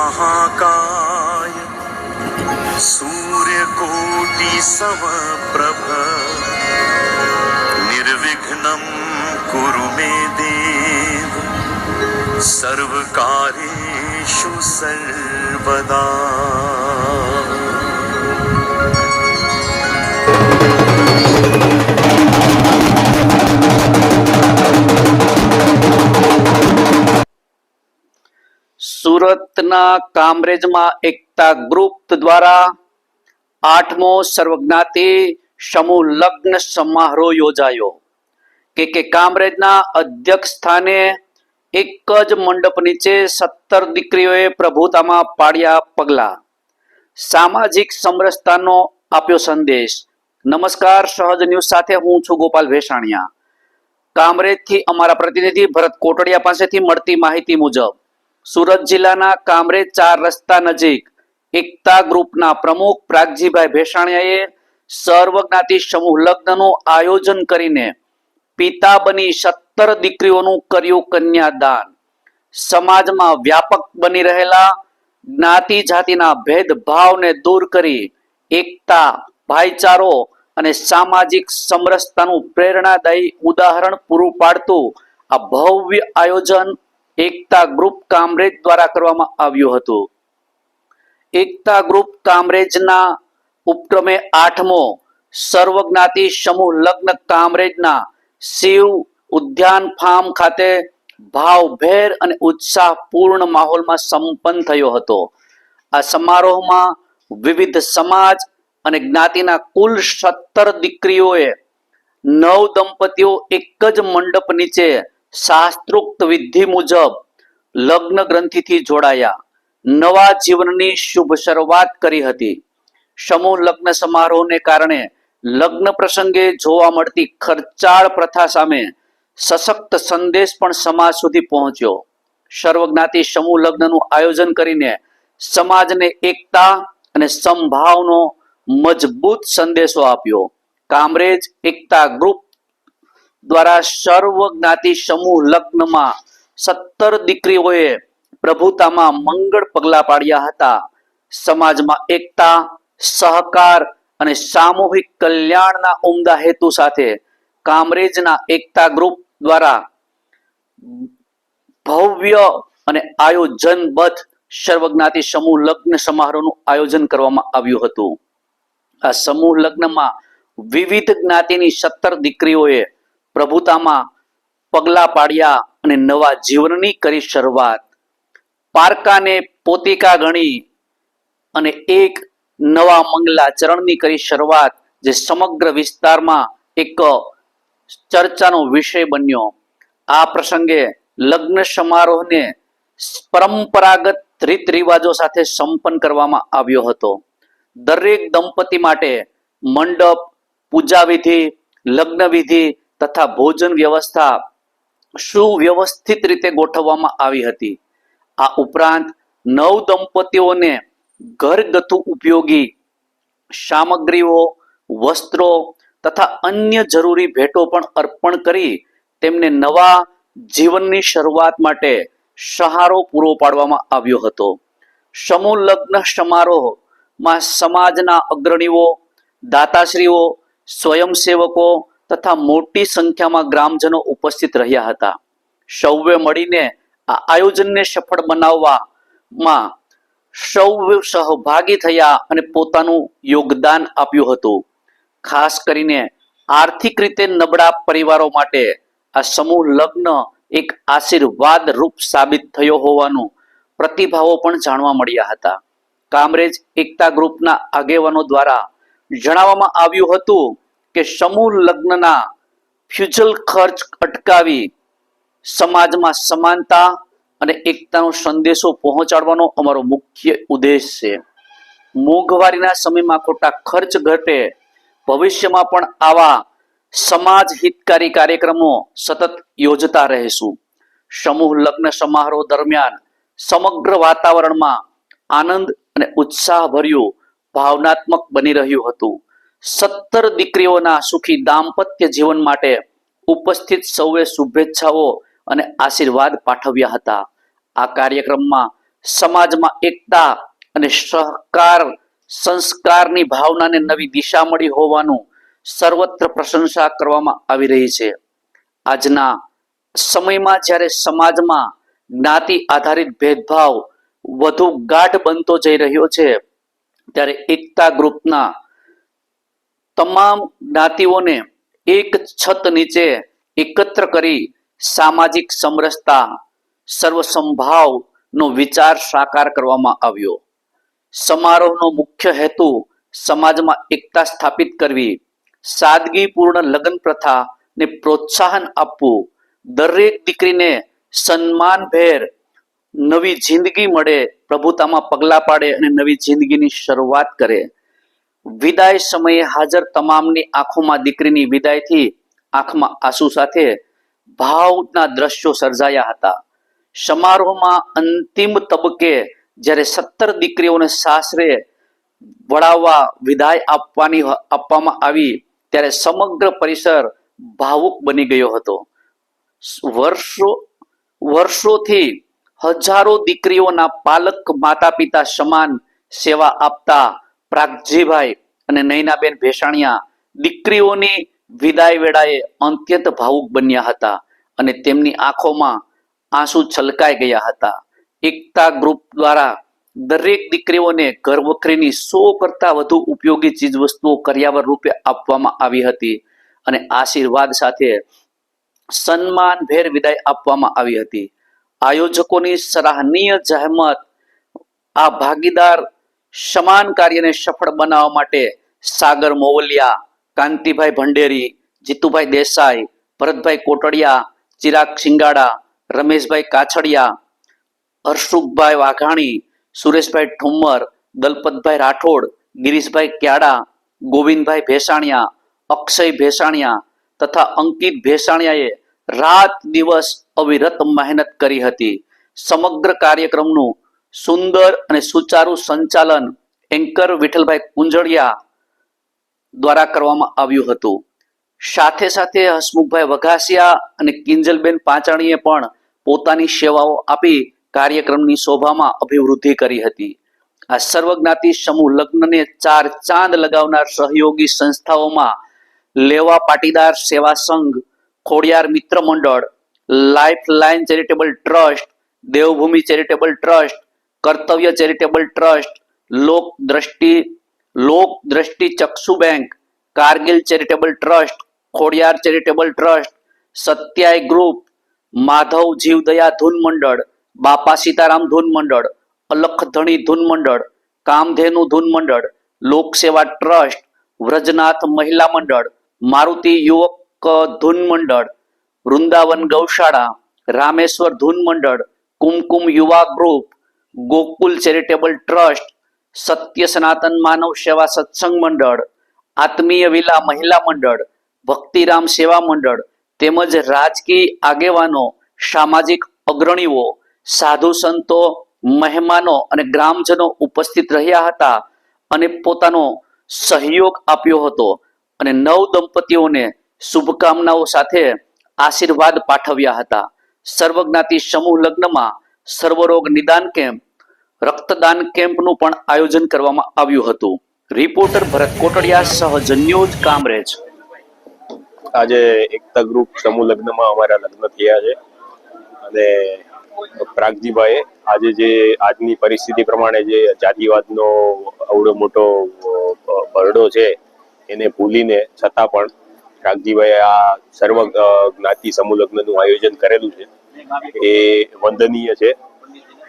महाकाय सूर्यकोटि समप्रभ निर्विघ्नं कुरु मे देव सर्वकार्येषु सर्वदा। સુરતના કામરેજમાં એકતા ગ્રુપ દ્વારા 8મો સર્વજ્ઞાતિ સમૂહ લગ્ન સમારોહ યોજાયો. કે કામરેજના અધ્યક્ષ સ્થાને એક જ મંડપ નીચે 17 દીકરીઓએ પ્રભુતામાં પાડ્યા પગલા. સામાજિક સમરસતાનો આપ્યો સંદેશ. નમસ્કાર, સહજ ન્યૂઝ સાથે હું છું ગોપાલ ભેસાણીયા. કામરેજથી અમારા પ્રતિનિધિ ભરત કોટડિયા પાસેથી મળતી માહિતી મુજબ સુરત જિલ્લાના કામરેજ 4 રસ્તા નજીક એકતા ગ્રુપના પ્રમુખ પ્રાગજીભાઈ ભેસાણીયાએ સર્વજ્ઞાતિ સમૂહ લગ્નનું આયોજન કરીને પિતા બની 17 દીકરીઓનું કર્યું કન્યાદાન. સમાજમાં વ્યાપક બની રહેલા જ્ઞાતિ જાતિના ભેદભાવને દૂર કરી એકતા, ભાઈચારો અને સામાજિક સમરસતાનું પ્રેરણાદાયી ઉદાહરણ પૂરું પાડતું આ ભવ્ય આયોજન એકતા ગ્રુપ કામરેજ દ્વારા કરવામાં આવ્યું હતું. એકતા ગ્રુપ કામરેજના ઉપક્રમે 8મો સર્વજ્ઞાતિ સમૂહ લગ્ન કામરેજના શિવ ઉદ્યાન ફાર્મ ખાતે ભાવભેર અને ઉત્સાહપૂર્ણ માહોલમાં સંપન્ન થયો હતો. આ સમારોહમાં વિવિધ સમાજ અને જ્ઞાતિના કુલ 17 દીકરીઓએ 9 દંપતીઓ એક જ મંડપ નીચે શાસ્ત્રોક્ત વિધિ મુજબ લગ્ન ગ્રંથિથી જોડાયા નવા જીવનની શુભ શરૂઆત કરી હતી. સમૂહ લગ્ન સમારોહને કારણે લગ્ન પ્રસંગે જોવા મળતી ખર્ચાળ પ્રથા સામે સશક્ત સંદેશ પણ સમાજ સુધી પહોંચ્યો. સર્વજ્ઞાતિ સમૂહ લગ્નનું આયોજન કરીને સમાજને એકતા અને સમભાવનો મજબૂત સંદેશો આપ્યો. કામરેજ એકતા ગ્રુપ દ્વારા સર્વજ્ઞાતિ સમૂહ લગ્નમાં 17 દીકરીઓએ પ્રભુતામાં મંગળ પગલા પાડ્યા હતા. સમાજમાં એકતા, સહકાર અને સામૂહિક કલ્યાણના ઉમદા હેતુ સાથે કામરેજના એકતા ગ્રુપ દ્વારા ભવ્ય અને આયોજનબદ્ધ સર્વજ્ઞાતિ સમૂહ લગ્ન સમારોહનું આયોજન કરવામાં આવ્યું હતું. આ સમૂહ લગ્નમાં વિવિધ જ્ઞાતિની 17 દીકરીઓએ પ્રભુતામાં પગલા પાડ્યા અને નવા જીવનની કરી શરૂઆત. પારકાને પોતિકા ગણી અને એક નવા મંગલાચરણની કરી શરૂઆત, જે સમગ્ર વિસ્તારમાં એક ચર્ચાનો વિષય બન્યો. આ પ્રસંગે લગ્ન સમારોહને પરંપરાગત રીત રિવાજો સાથે સંપન્ન કરવામાં આવ્યો હતો. દરેક દંપતી માટે મંડપ, પૂજા વિધિ, લગ્ન વિધિ તથા ભોજન વ્યવસ્થા સુવ્યવસ્થિત રીતે ગોઠવવામાં આવી હતી. આ ઉપરાંત 9 દંપતીઓને ઘરગથ્થુ ઉપયોગી સામગ્રીઓ, વસ્ત્રો તથા અન્ય જરૂરી ભેટો પણ અર્પણ કરી તેમને નવા જીવનની શરૂઆત માટે સહારો પૂરો પાડવામાં આવ્યો હતો. સમૂહ લગ્ન સમારોહમાં સમાજના અગ્રણીઓ, દાતાશ્રીઓ, સ્વયંસેવકો તથા મોટી સંખ્યામાં ગ્રામજનો ઉપસ્થિત રહ્યા હતા. સૌએ મળીને આ આયોજનને સફળ બનાવવામાં સૌ સહભાગી થયા અને પોતાનું યોગદાન આપ્યું હતું. ખાસ કરીને આર્થિક રીતે નબળા પરિવારો માટે આ સમૂહ લગ્ન એક આશીર્વાદ રૂપ સાબિત થયો હોવાનું પ્રતિભાવો પણ જાણવા મળ્યા હતા. કામરેજ એકતા ગ્રુપના આગેવાનો દ્વારા જણાવવામાં આવ્યું હતું કે સમૂહ લગ્નના ફ્યુચલ ખર્ચ અટકાવી સમાજમાં સમાનતા અને એકતાનો સંદેશો પહોંચાડવાનો અમારો મુખ્ય ઉદ્દેશ છે. મોંઘવારીના સમયમાં ખોટા ખર્ચ ઘટે, ભવિષ્યમાં પણ આવા સમાજ હિતકારી કાર્યક્રમો સતત યોજતા રહેશું. સમૂહ લગ્ન સમારોહ દરમિયાન સમગ્ર વાતાવરણમાં આનંદ અને ઉત્સાહભર્યું ભાવનાત્મક બની રહ્યું હતું. 17 દીકરીઓના સુખી દાંપત્ય જીવન માટે ઉપસ્થિત સૌએ શુભેચ્છાઓ અને આશીર્વાદ પાઠવ્યા હતા. આ કાર્યક્રમમાં સમાજમાં એકતા અને સહકાર સંસ્કારની ભાવનાને નવી દિશા મળી હોવાનું સર્વત્ર પ્રશંસા કરવામાં આવી રહી છે. આજના સમયમાં જ્યારે સમાજમાં જ્ઞાતિ આધારિત ભેદભાવ વધુ ગાઢ બનતો જઈ રહ્યો છે, ત્યારે એકતા ગ્રુપના તમામ જ્ઞાતિઓને એક છત નીચે એકત્ર કરી સામાજિક સમરસતા સર્વસંભાવનો વિચાર સાકાર કરવામાં આવ્યો. સમારોહનો મુખ્ય હેતુ સમાજમાં એકતા સ્થાપિત કરવી, સાદગીપૂર્ણ લગ્ન પ્રથાને પ્રોત્સાહન આપવું, દરેક દીકરીને સન્માનભેર નવી જિંદગી મળે, પ્રભુતામાં પગલાં પાડે અને નવી જિંદગીની શરૂઆત કરે. વિદાય સમયે હાજર તમામની આંખોમાં દીકરીની વિદાયથી આંખમાં આંસુ સાથે ભાવના દ્રશ્યો સર્જાયા હતા. સમારોહમાં અંતિમ તબક્કે જ્યારે 17 દીકરીઓને સાસરે વળાવવા વિદાય આપવામાં આવી, ત્યારે સમગ્ર પરિસર ભાવુક બની ગયો હતો. વર્ષોથી હજારો દીકરીઓના પાલક માતા પિતા સમાન સેવા આપતા પ્રાગજીભાઈ અને નૈનાબેન ભેસાણીયા દીકરીઓની વિદાય વેળાએ અત્યંત ભાવુક બન્યા હતા અને તેમની આંખોમાં આંસુ છલકાઈ ગયા હતા. એકતા ગ્રુપ દ્વારા દરેક દીકરીઓને ઘર વખરીની 100 કરતા વધુ ઉપયોગી ચીજ વસ્તુઓ કરિયાવર રૂપે આપવામાં આવી હતી અને આશીર્વાદ સાથે સન્માનભેર વિદાય આપવામાં આવી હતી. આયોજકોની સરાહનીય જહેમત આ ભાગીદાર સમાન કાર્યને સફળ બનાવવા માટે સાગર મોવલિયા, કાંતિભાઈ ભંડેરી, જીતુભાઈ દેસાઈ, ભરતભાઈ કોટડિયા, ચિરાગ સિંગાડા, રમેશભાઈ કાછડિયા, હર્ષુખભાઈ વાઘાણી, સુરેશભાઈ ઠુમ્મર, દલપતભાઈ રાઠોડ, ગિરીશભાઈ ક્યાડા, ગોવિંદભાઈ ભેસાણીયા, અક્ષય ભેસાણીયા તથા અંકિત ભેસાણીયાએ રાત દિવસ અવિરત મહેનત કરી હતી. સમગ્ર કાર્યક્રમનું સુંદર અને સુચારુ સંચાલન એન્કર વિઠ્ઠલભાઈ કુંજળિયા દ્વારા કરવામાં આવ્યું હતું. સાથે સાથે હસમુખભાઈ વઘાસિયા અને કિંજલબેન પાંચાણીએ પણ પોતાની સેવાઓ આપી કાર્યક્રમની શોભામાં અભિવૃદ્ધિ કરી હતી. આ સર્વજ્ઞાતિ સમૂહ લગ્નને 4 ચાંદ લગાવનાર સહયોગી સંસ્થાઓમાં લેવા પાટીદાર સેવા સંઘ, ખોડિયાર મિત્ર મંડળ, life line charitable trust, Devbhumi charitable trust, Kartavya charitable trust, લોક દ્રષ્ટિ ચક્ષુ bank, Kargil charitable trust, Khodiyar charitable trust, Satyay group, Madhav જીવદયા ધૂન મંડળ, બાપા સીતારામ ધૂન મંડળ, અલખધણી ધૂન મંડળ, કામધેનુ ધૂન મંડળ, લોકસેવા ટ્રસ્ટ, વ્રજનાથ મહિલા મંડળ, મારુતિ યુવક ધૂન મંડળ, વૃંદાવન ગૌશાળા, રામેશ્વર ધૂન મંડળ, કુમકુમ યુવા ગ્રુપ, ગોકુલ ચેરિટેબલ ટ્રસ્ટ, સત્ય સનાતન માનવ સેવા સત્સંગ મંડળ, આત્મીય વિલા મહિલા મંડળ, ભક્તિરામ સેવા મંડળ તેમજ રાજકીય આગેવાનો, સામાજિક અગ્રણીઓ, સાધુ સંતો, મહેમાનો અને ગ્રામજનો ઉપસ્થિત રહ્યા હતા અને પોતાનો સહયોગ આપ્યો હતો અને નવ દંપતીઓને શુભકામનાઓ સાથે આશીર્વાદ પાઠવ્યા હતા. સર્વજ્ઞાતિ સમૂહ લગ્નમાં સર્વરોગ નિદાન કેમ્પ, રક્તદાન કેમ્પનું પણ આયોજન કરવામાં આવ્યું હતું. રિપોર્ટર ભરત કોટડિયા, સહજ ન્યૂઝ, કામરેજ. આજે એકતા ગ્રુપ સમૂહ લગ્નમાં અમારા લગ્ન થયા છે અને પ્રાગજીભાઈએ આજે જે આજની પરિસ્થિતિ પ્રમાણે જે જાતિવાદનો આવડો મોટો ભરડો છે એને ભૂલીને છતાં પણ પ્રાગજીભાઈએ આ સર્વ જ્ઞાતિ સમૂહ લગ્નનું આયોજન કરેલું છે એ વંદનીય છે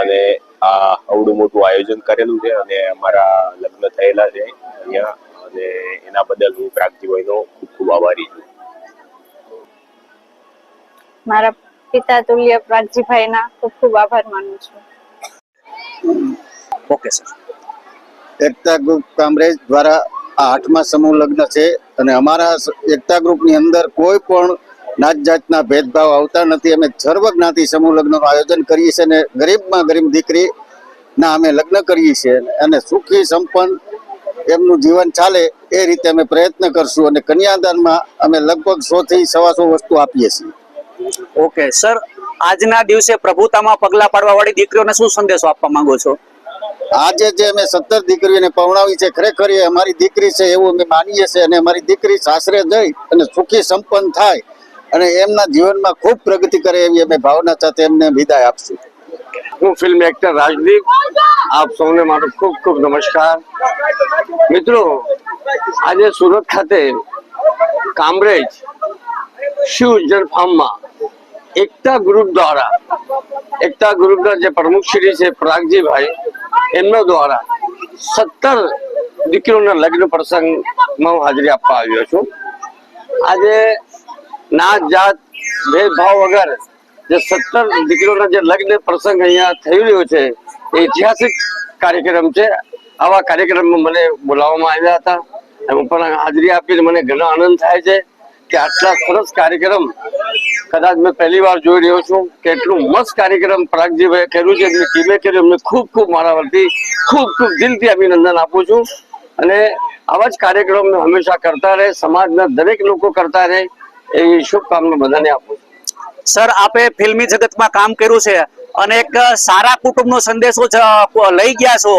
અને આ આવડું મોટું આયોજન કરેલું છે અને અમારા લગ્ન થયેલા છે અહીંયા અને એના બદલ હું પ્રાગજીભાઈનો ખૂબ ખૂબ આભારી છું. મારા પિતા તુલ્ય પ્રાગજીભાઈના ખૂબ ખૂબ આભાર માનું છું. Okay sir. Ekta group Kamrej દ્વારા આ 8મા સમૂહ લગ્ન છે અને અમારા એકતા ગ્રુપની અંદર કોઈ પણ નાત જાતના ભેદભાવ આવતા નથી. અમે સર્વ જ્ઞાતિ સમૂહ લગ્નનું આયોજન કરીએ છીએ અને ગરીબમાં ગરીબ દીકરીના અમે લગ્ન કરીએ છીએ અને સુખી સંપન્ન એમનું જીવન ચાલે એ રીતે અમે પ્રયત્ન કરશું અને કન્યાદાનમાં અમે લગભગ 100 થી 125 વસ્તુ આપીએ છીએ. ઓકે સર, આજના દિવસે પ્રભુતામાં પગલા પાડવા વાળી દીકરીઓને શું સંદેશો આપવા માંગો છો? આજે જે અમે 17 દીકરીઓને પરણાવી છે, ખરેખર એ અમારી દીકરી છે એવું અમે માનીએ છીએ અને અમારી દીકરી સાસરે જઈ અને સુખી સંપન્ન થાય અને એમના જીવનમાં ખૂબ પ્રગતિ કરે એવી અમે ભાવના સાથે એમને વિદાય આપશું. હું ફિલ્મ એક્ટર રાજદીપ, આપ સૌને મારો ખૂબ ખૂબ નમસ્કાર. મિત્રો, આજે સુરત ખાતે કામરેજ શિવ ઉજ્જૈન ફાર્મમાં એકતા ગ્રુપના જે પ્રમુખ શ્રી છે પ્રાગજીભાઈ, એમના દ્વારા 17 દીકરીઓના લગ્ન પ્રસંગમાં હું હાજરી આપવા આવ્યો છું. આજે નાત જાત ભેદભાવ વગર જે 17 દીકરીઓના જે લગ્ન પ્રસંગ અહીંયા થઈ રહ્યો છે એ ઐતિહાસિક કાર્યક્રમ છે. આવા કાર્યક્રમમાં મને બોલાવવામાં આવ્યા હતા. હું પણ હાજરી આપીને મને ઘણો આનંદ થાય છે કે આટલા સરસ કાર્યક્રમ કદાચ મેં પહેલી વાર જોઈ રહ્યો છું કે એટલું મસ્ત કાર્યક્રમ પ્રાગજીભાઈ કર્યું છે, એમની ટીમે કર્યું. એમને ખૂબ ખૂબ મારા વતી ખૂબ ખૂબ દિલથી અભિનંદન આપું છું અને આવા જ કાર્યક્રમ હંમેશા કરતા રહે, સમાજના દરેક લોકો કરતા રહે એવી શુભકામના બધાને આપું છું. સર, આપે ફિલ્મી જગતમાં કામ કર્યું છે અને એક સારા કુટુંબનો સંદેશો લઈ ગયા છો,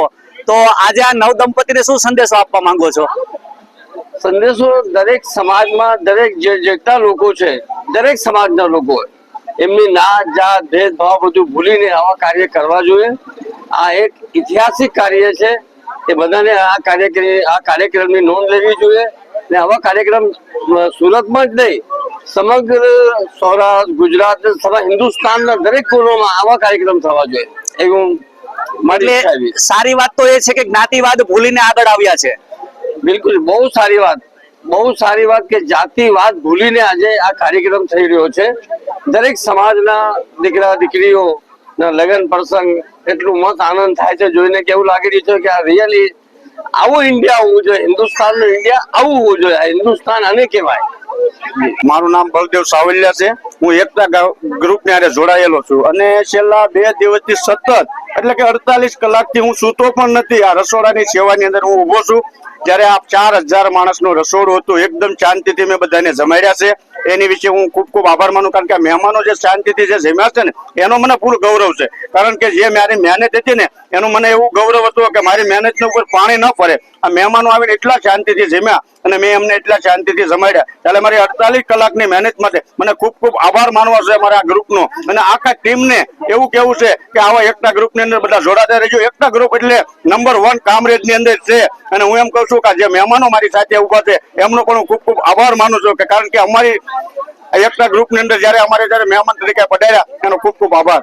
તો આજે આ નવ દંપતીને શું સંદેશો આપવા માંગો છો? સંદેશો દરેક સમાજમાં દરેક જેટલા લોકો છે, દરેક સમાજના લોકો એમની નાત જાત ભેદભાવ બધું ભૂલીને આવા કાર્ય કરવા જોઈએ. આ એક ઐતિહાસિક કાર્ય છે. એ બધાને આ કાર્યક્રમની નોંધ લેવી જોઈએ ને આવા કાર્યક્રમ સુરતમાં જ નહીં, સમગ્ર સૌરાષ્ટ્ર, ગુજરાત, સમગ્ર હિન્દુસ્તાનના દરેક કોણોમાં આવા કાર્યક્રમ થવા જોઈએ એવું મારી ઈચ્છા છે. સારી વાત તો એ છે કે જ્ઞાતિવાદ ભૂલીને આગળ આવ્યા છે. બિલકુલ, બહુ સારી વાત કે જાતિવાદ ભૂલીને આજે આ કાર્યક્રમ થઈ રહ્યો છે. દરેક સમાજના દીકરા દીકરીઓ ના લગ્ન પ્રસંગ એટલું મસ્ત આનંદ થાય છે જોઈને કે એવું લાગી રહ્યું છે કે આ રિયલી આવું ઇન્ડિયા હોવું જોઈએ, હિન્દુસ્તાનનું ઇન્ડિયા આવું હોવું જોઈએ. આ હિન્દુસ્તાન આને કહેવાય. મારું નામ બલદેવ સાવલિયા છે. હું એકતા ગ્રુપની હારે જોડાયેલો છું અને છેલ્લા 2 દિવસથી સતત એટલે કે 48 કલાકથી હું સૂતો પણ નથી. આ રસોડાની સેવાની અંદર હું ઊભો છું. જ્યારે આ 4000 માણસનું રસોડું હતું, એકદમ શાંતિથી મેં બધાને જમાડ્યા છે. એની વિશે હું ખૂબ ખૂબ આભાર માનું, કારણ કે આ મહેમાનો જે શાંતિથી જે જમ્યા છે ને એનો મને પૂરો ગૌરવ છે. કારણ કે જે મારી મહેનત હતી ને એનું મને એવું ગૌરવ હતું કે મારી મહેનતના ઉપર પાણી ન ફરે. આ મહેમાનો આવીને એટલા શાંતિથી જમ્યા અને મેં એમને એટલા શાંતિથી જમાડ્યા. ત્યારે મારી 48 કલાકની મહેનત માટે મને ખૂબ ખૂબ આભાર માનવો છે મારા ગ્રુપનો અને આખા ટીમને એવું કેવું છે કે આવા એકતા ગ્રુપની અંદર બધા જોડાતા રહેજો. એકતા ગ્રુપ એટલે નંબર 1 કામરેજની અંદર છે અને હું એમ કહું છું કે જે મહેમાનો મારી સાથે ઉભા છે એમનો પણ હું ખૂબ ખૂબ આભાર માનું છું કે કારણ કે અમારી એકતા ગ્રુપની અંદર જયારે મહેમાન તરીકે પધાર્યા એનો ખૂબ ખૂબ આભાર.